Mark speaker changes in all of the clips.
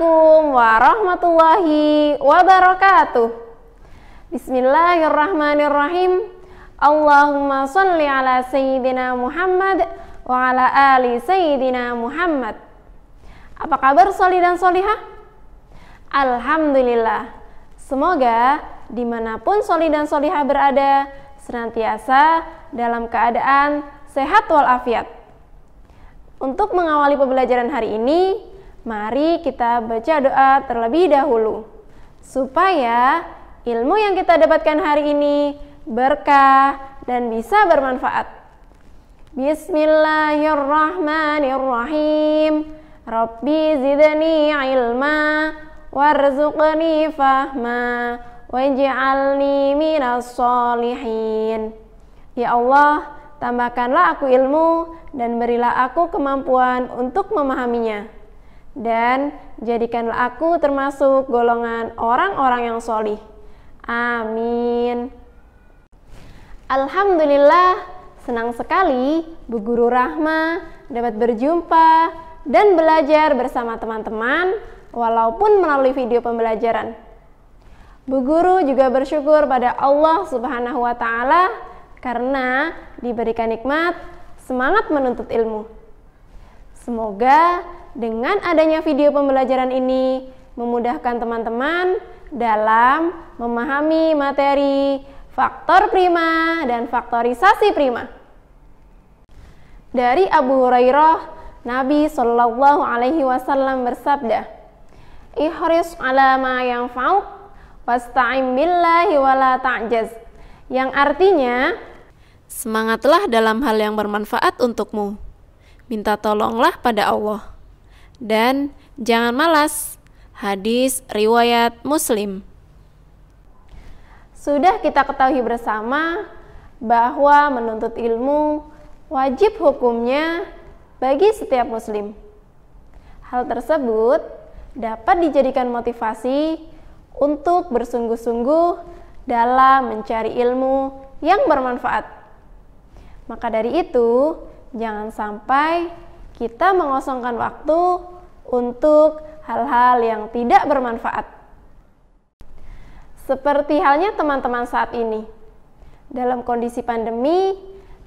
Speaker 1: Assalamualaikum warahmatullahi wabarakatuh. Bismillahirrahmanirrahim. Allahumma sholli ala Sayyidina Muhammad wa ala ali Sayyidina Muhammad. Apa kabar sholli dan sholihah? Alhamdulillah. Semoga dimanapun sholli dan sholihah berada, senantiasa dalam keadaan sehat walafiat. Untuk mengawali pembelajaran hari ini, mari kita baca doa terlebih dahulu, supaya ilmu yang kita dapatkan hari ini berkah dan bisa bermanfaat. Bismillahirrahmanirrahim. Rabbi zidni ilma warzuqni fahma waj'alni minas sholihin. Ya Allah, tambahkanlah aku ilmu dan berilah aku kemampuan untuk memahaminya. Dan jadikanlah aku termasuk golongan orang-orang yang sholih. Amin. Alhamdulillah, senang sekali Bu Guru Rahma dapat berjumpa dan belajar bersama teman-teman walaupun melalui video pembelajaran. Bu Guru juga bersyukur pada Allah Subhanahu wa Ta'ala karena diberikan nikmat semangat menuntut ilmu. Semoga dengan adanya video pembelajaran ini memudahkan teman-teman dalam memahami materi faktor prima dan faktorisasi prima. Dari Abu Hurairah, Nabi Shallallahu Alaihi Wasallam bersabda, "Ihris ala ma yanfa'uk wasta'in billahi wala ta'jaz." Yang artinya, semangatlah dalam hal yang bermanfaat untukmu. Minta tolonglah pada Allah. Dan jangan malas. Hadis riwayat Muslim. Sudah kita ketahui bersama bahwa menuntut ilmu wajib hukumnya bagi setiap muslim. Hal tersebut dapat dijadikan motivasi untuk bersungguh-sungguh dalam mencari ilmu yang bermanfaat. Maka dari itu, jangan sampai kita mengosongkan waktu untuk hal-hal yang tidak bermanfaat. Seperti halnya teman-teman saat ini, dalam kondisi pandemi,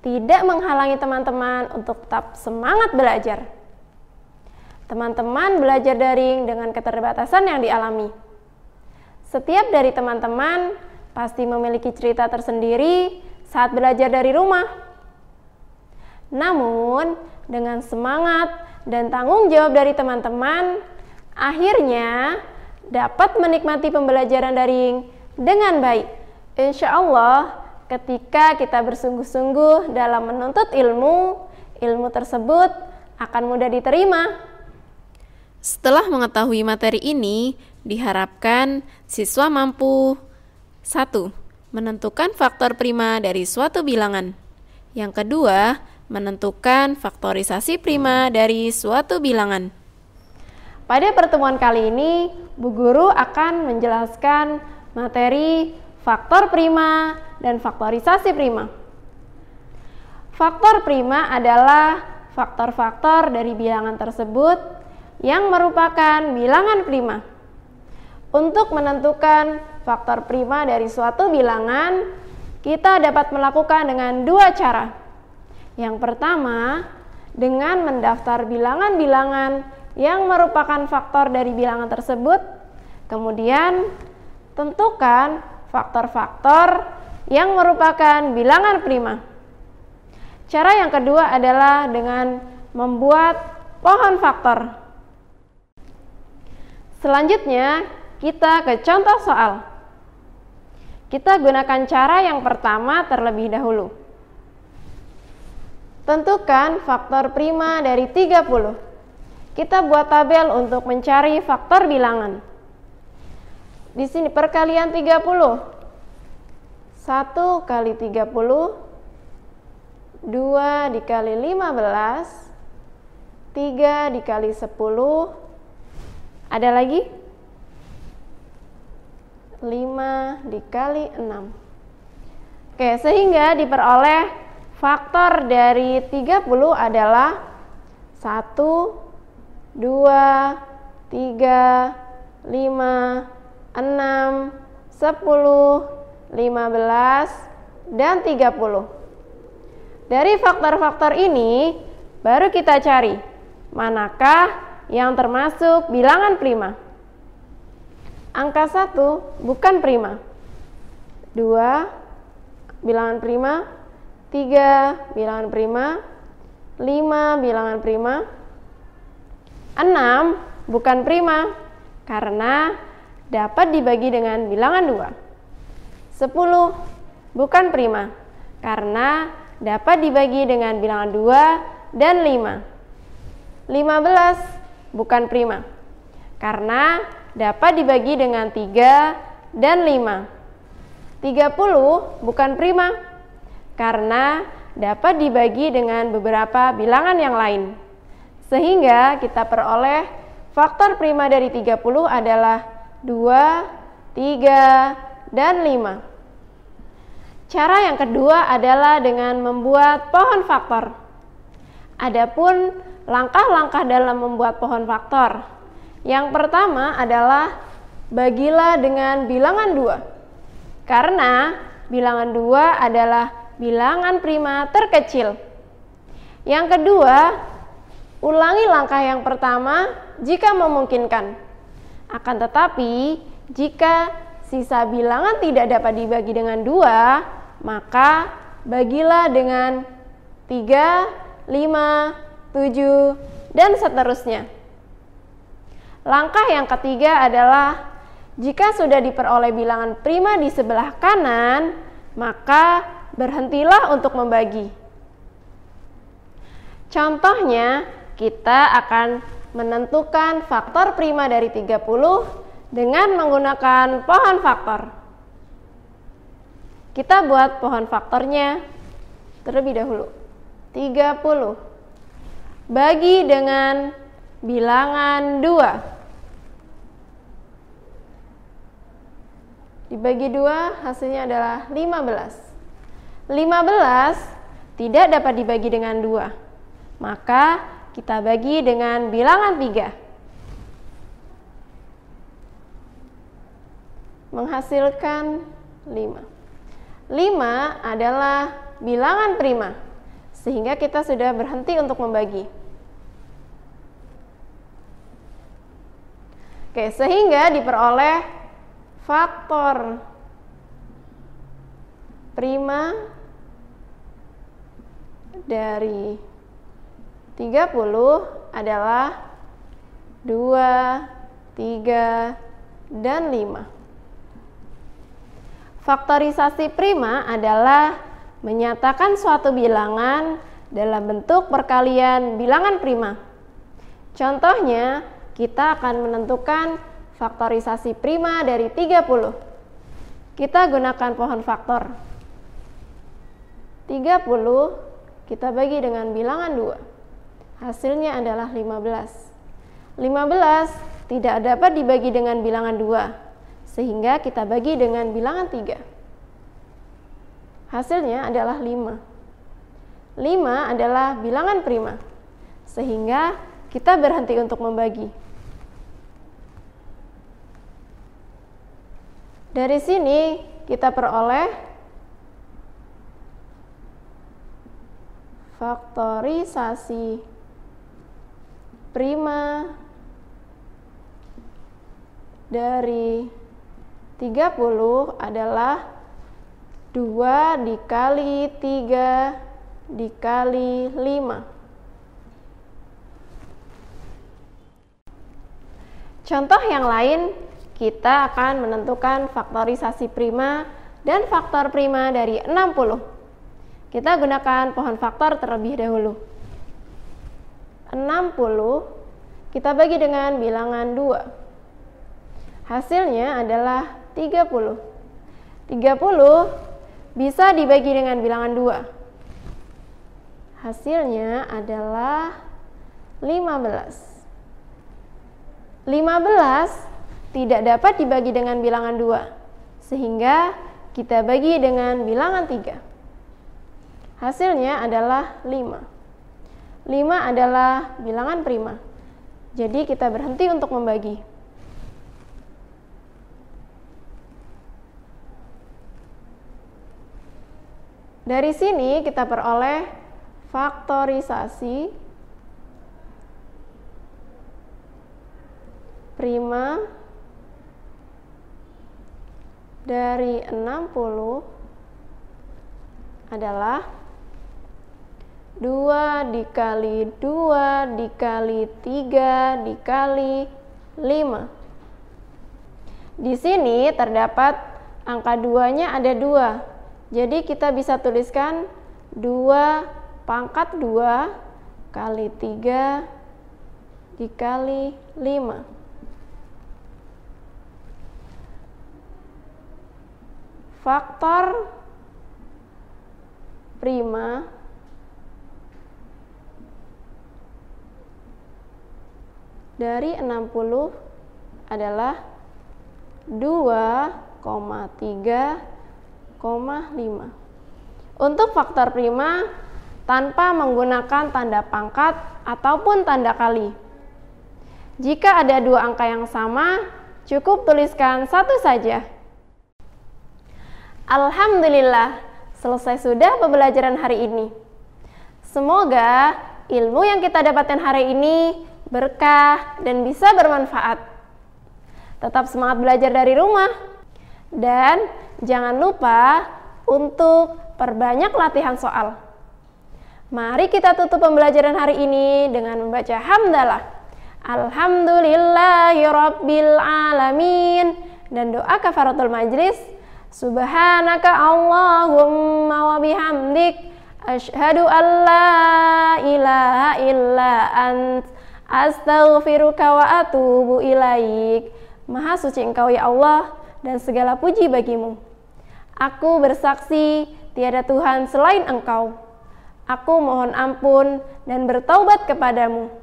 Speaker 1: tidak menghalangi teman-teman untuk tetap semangat belajar. Teman-teman belajar daring dengan keterbatasan yang dialami. Setiap dari teman-teman pasti memiliki cerita tersendiri saat belajar dari rumah. Namun, dengan semangat dan tanggung jawab dari teman-teman, akhirnya dapat menikmati pembelajaran daring dengan baik. Insya Allah, ketika kita bersungguh-sungguh dalam menuntut ilmu, ilmu tersebut akan mudah diterima. Setelah mengetahui materi ini, diharapkan siswa mampu 1. Menentukan faktor prima dari suatu bilangan. Yang kedua, menentukan faktorisasi prima dari suatu bilangan. Pada pertemuan kali ini, Bu Guru akan menjelaskan materi faktor prima dan faktorisasi prima. Faktor prima adalah faktor-faktor dari bilangan tersebut yang merupakan bilangan prima. Untuk menentukan faktor prima dari suatu bilangan, kita dapat melakukan dengan dua cara. Yang pertama, dengan mendaftar bilangan-bilangan yang merupakan faktor dari bilangan tersebut, kemudian tentukan faktor-faktor yang merupakan bilangan prima. Cara yang kedua adalah dengan membuat pohon faktor. Selanjutnya, kita ke contoh soal. Kita gunakan cara yang pertama terlebih dahulu. Tentukan faktor prima dari 30. Kita buat tabel untuk mencari faktor bilangan. Di sini perkalian 30. 1 kali 30, 2 dikali 15, 3 dikali 10, ada lagi? 5 dikali 6. Oke, sehingga diperoleh faktor dari 30 adalah 1, 2, 3, 5, 6, 10, 15, dan 30. Dari faktor-faktor ini, baru kita cari manakah yang termasuk bilangan prima. Angka 1 bukan prima. 2, bilangan prima. 3, bilangan prima. 5, bilangan prima. 6, bukan prima, karena dapat dibagi dengan bilangan 2. 10, bukan prima, karena dapat dibagi dengan bilangan 2 dan 5. 15, bukan prima, karena dapat dibagi dengan 3 dan 5. 30, bukan prima, karena dapat dibagi dengan beberapa bilangan yang lain. Sehingga kita peroleh faktor prima dari 30 adalah 2, 3, dan 5. Cara yang kedua adalah dengan membuat pohon faktor. Adapun langkah-langkah dalam membuat pohon faktor. Yang pertama adalah bagilah dengan bilangan 2. Karena bilangan 2 adalah bilangan prima terkecil. Yang kedua, ulangi langkah yang pertama jika memungkinkan. Akan tetapi, jika sisa bilangan tidak dapat dibagi dengan 2, maka bagilah dengan 3, 5, 7, dan seterusnya. Langkah yang ketiga adalah jika sudah diperoleh bilangan prima di sebelah kanan, maka berhentilah untuk membagi. Contohnya, kita akan menentukan faktor prima dari 30 dengan menggunakan pohon faktor. Kita buat pohon faktornya terlebih dahulu. 30 bagi dengan bilangan 2. Dibagi 2 hasilnya adalah 15. 15 tidak dapat dibagi dengan 2. Maka kita bagi dengan bilangan 3. Menghasilkan 5. 5 adalah bilangan prima, sehingga kita sudah berhenti untuk membagi. Oke, sehingga diperoleh faktor prima dari 30 adalah 2, 3, dan 5. Faktorisasi prima adalah menyatakan suatu bilangan dalam bentuk perkalian bilangan prima. Contohnya, kita akan menentukan faktorisasi prima dari 30. Kita gunakan pohon faktor. 30 kita bagi dengan bilangan 2. Hasilnya adalah 15. 15 tidak dapat dibagi dengan bilangan 2, sehingga kita bagi dengan bilangan 3. Hasilnya adalah 5. 5 adalah bilangan prima, sehingga kita berhenti untuk membagi. Dari sini kita peroleh faktorisasi prima dari 30 adalah 2 dikali 3 dikali 5. Contoh yang lain, kita akan menentukan faktorisasi prima dan faktor prima dari 60. Kita gunakan pohon faktor terlebih dahulu. 60 kita bagi dengan bilangan 2. Hasilnya adalah 30. 30 bisa dibagi dengan bilangan 2. Hasilnya adalah 15. 15 tidak dapat dibagi dengan bilangan 2, sehingga kita bagi dengan bilangan 3. Hasilnya adalah 5. 5 adalah bilangan prima, Jadi kita berhenti untuk membagi. Dari sini kita peroleh faktorisasi prima dari 60 adalah 2 dikali 2 dikali 3 dikali 5. Di sini terdapat angka 2-nya ada 2. Jadi kita bisa tuliskan 2 pangkat 2 kali 3 dikali 5. Faktor prima dari 60 adalah 2,3,5. Untuk faktor prima tanpa menggunakan tanda pangkat ataupun tanda kali. Jika ada dua angka yang sama, cukup tuliskan satu saja. Alhamdulillah, selesai sudah pembelajaran hari ini. Semoga ilmu yang kita dapatkan hari ini berkah dan bisa bermanfaat. Tetap semangat belajar dari rumah. Dan jangan lupa untuk perbanyak latihan soal. Mari kita tutup pembelajaran hari ini dengan membaca hamdalah. Alhamdulillahirabbil alamin. Dan doa kafaratul majlis. Subhanaka Allahumma wa bihamdik asyhadu an la ilaha illa ant astaghfiruka wa atubu ilaik. Maha suci Engkau ya Allah dan segala puji bagimu. Aku bersaksi tiada Tuhan selain Engkau. Aku mohon ampun dan bertaubat kepadamu.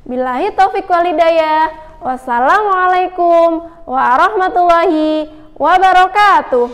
Speaker 1: Billahi taufiq wal hidayah. Wassalamualaikum warahmatullahi wabarakatuh.